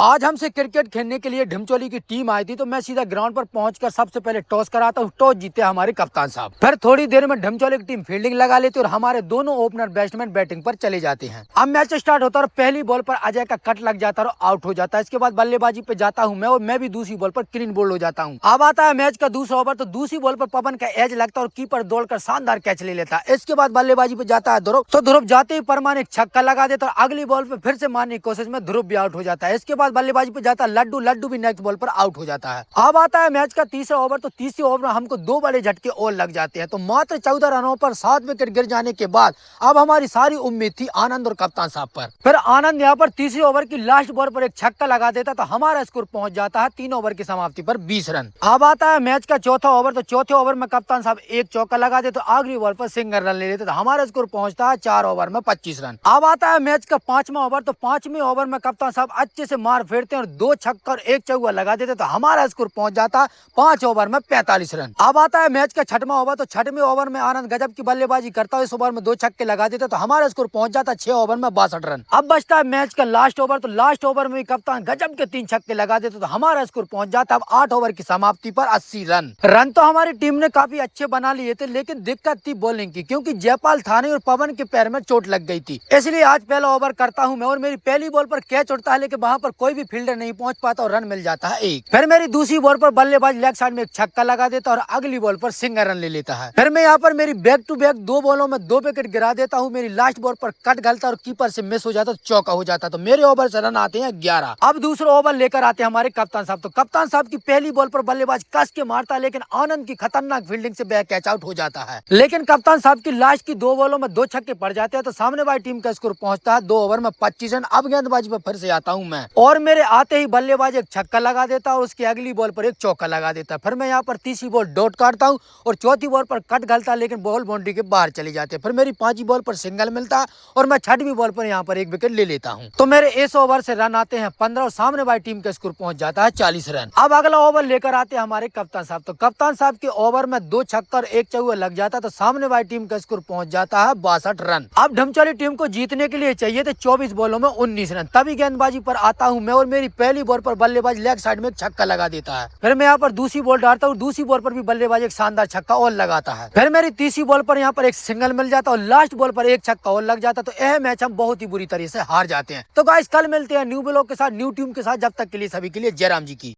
आज हमसे क्रिकेट खेलने के लिए ढिमचोली की टीम आई थी, तो मैं सीधा ग्राउंड पर पहुंचकर सबसे पहले टॉस कराता हूं। टॉस जीते हमारे कप्तान साहब। फिर थोड़ी देर में ढिमचोली की टीम फील्डिंग लगा लेती और हमारे दोनों ओपनर बैट्समैन बैटिंग पर चले जाते हैं। अब मैच स्टार्ट होता है और पहली बॉल पर अजय का कट लग जाता है और आउट हो जाता है। इसके बाद बल्लेबाजी पे जाता हूँ मैं और मैं भी दूसरी बॉल पर क्लीन बोल्ड हो जाता हूँ। अब आता है मैच का दूसरा ओवर, तो दूसरी बॉल पर पवन का एज लगता है और कीपर दौड़कर शानदार कैच ले लेता है। इसके बाद बल्लेबाजी पे जाता है ध्रुव, तो ध्रुव जाते ही परमान एक छक्का लगा देता और अगली बॉल पे फिर से मारने की कोशिश में ध्रुव भी आउट हो जाता है। इसके बाद बल्लेबाजी पे जाता है लड्डू, लड्डू भी नेक्स्ट बॉल पर आउट हो जाता है। अब आता है मैच का तीसरा ओवर, तो तीसरे ओवर में हमको दो बड़े झटके और लग जाते हैं। तो मात्र 14 रनों पर 7 विकेट गिर जाने के बाद अब हमारी सारी उम्मीद थी आनंद और कप्तान साहब पर। फिर आनंद यहाँ पर तीसरे ओवर की लास्ट बॉल पर एक छक्का लगा देता, तो हमारा स्कोर पहुंच जाता है 3 ओवर की समाप्ति पर 20 रन। अब आता है मैच का चौथा ओवर, तो चौथे ओवर में कप्तान साहब एक चौका लगा देते, तो आखिरी बॉल पर सिंगल रन ले लेते, तो हमारा स्कोर पहुंचता है 4 ओवर में 25 रन। अब आता है मैच का पांचवा ओवर, तो पांचवें ओवर में कप्तान साहब अच्छे से मार फेरते हैं और 2 छक्का और 1 चौका लगा देते, तो हमारा स्कोर पहुंच जाता 5 ओवर में 45 रन। अब आता है मैच का छठवां ओवर, तो छठवें ओवर में आनंद गजब की बल्लेबाजी करता है। इस ओवर में 2 छक्के लगा देते, तो हमारा स्कोर पहुंच जाता 6 ओवर में 62 रन। अब बचता है मैच का लास्ट ओवर, तो लास्ट ओवर में कप्तान गजब के 3 छक्के लगा देते, तो हमारा स्कोर पहुंच जाता अब 8 ओवर की समाप्ति पर 80 रन तो हमारी टीम ने काफी अच्छे बना लिए थे, लेकिन दिक्कत थी बॉलिंग की, क्योंकि जयपाल थाने और पवन के पैर में चोट लग गई थी। इसलिए आज पहला ओवर करता हूं मैं और मेरी पहली बॉल पर कैच उड़ता है, लेकिन वहां पर कोई भी फील्डर नहीं पहुंच पाता और रन मिल जाता है एक। फिर मेरी दूसरी बॉल पर बल्लेबाज लेग साइड में एक छक्का लगा देता और अगली बॉल पर सिंगल रन ले लेता है। फिर मैं यहाँ पर मेरी बैक टू बैक 2 बॉलों में 2 विकेट गिरा देता हूँ। मेरी लास्ट बॉल पर कट गलता और कीपर से मिस हो जाता, चौका हो जाता, तो मेरे ओवर से रन आते हैं 11। अब दूसरा ओवर लेकर आते हैं हमारे कप्तान साहब। तो कप्तान साहब की पहली बॉल पर बल्लेबाज कस के मारता है, लेकिन आनंद की खतरनाक फील्डिंग से बैक कैच आउट हो जाता है। लेकिन कप्तान साहब की लास्ट की 2 बॉलों में 2 छक्के पड़ जाते हैं, तो सामने वाली टीम का स्कोर पहुंचता है 2 ओवर में 25 रन। अब गेंदबाजी पर फिर से आता हूँ मैं और मेरे आते ही बल्लेबाज एक छक्का लगा देता और उसकी अगली बॉल पर एक चौका लगा देता। फिर मैं यहाँ पर तीसरी बॉल डॉट काटता हूँ और चौथी बॉल पर कट गलता, लेकिन बॉल बाउंड्री के बाहर चली जाती है। फिर मेरी 5वीं बॉल पर सिंगल मिलता और मैं 6वीं बॉल पर यहाँ पर एक विकेट ले लेता हूँ। तो मेरे इस ओवर से रन आते हैं 15 और सामने वाली टीम का स्कोर पहुंच जाता है 40 रन। अब अगला ओवर लेकर आते हैं हमारे कप्तान साहब। तो कप्तान साहब के ओवर में 2 छक्का और 1 चौका लग जाता, तो सामने वाली टीम का स्कोर पहुंच जाता है 62 रन। अब ढमचोली टीम को जीतने के लिए चाहिए थे 24 बॉलों में 19 रन। तभी गेंदबाजी पर आता हूँ मैं और मेरी पहली बॉल पर बल्लेबाज लेग साइड में एक छक्का लगा देता है। फिर मैं यहाँ पर दूसरी बॉल डालता हूँ, दूसरी बॉल पर भी बल्लेबाज एक शानदार छक्का और लगाता है। फिर मेरी तीसरी बॉल पर यहाँ पर एक सिंगल मिल जाता और लास्ट बॉल पर एक छक्का और लग जाता, तो यह मैच हम बहुत ही बुरी तरह से हार जाते हैं। तो गाइस, कल मिलते हैं न्यू ब्लॉग के साथ, न्यू टीम के साथ। जब तक के लिए सभी के लिए जय राम जी की।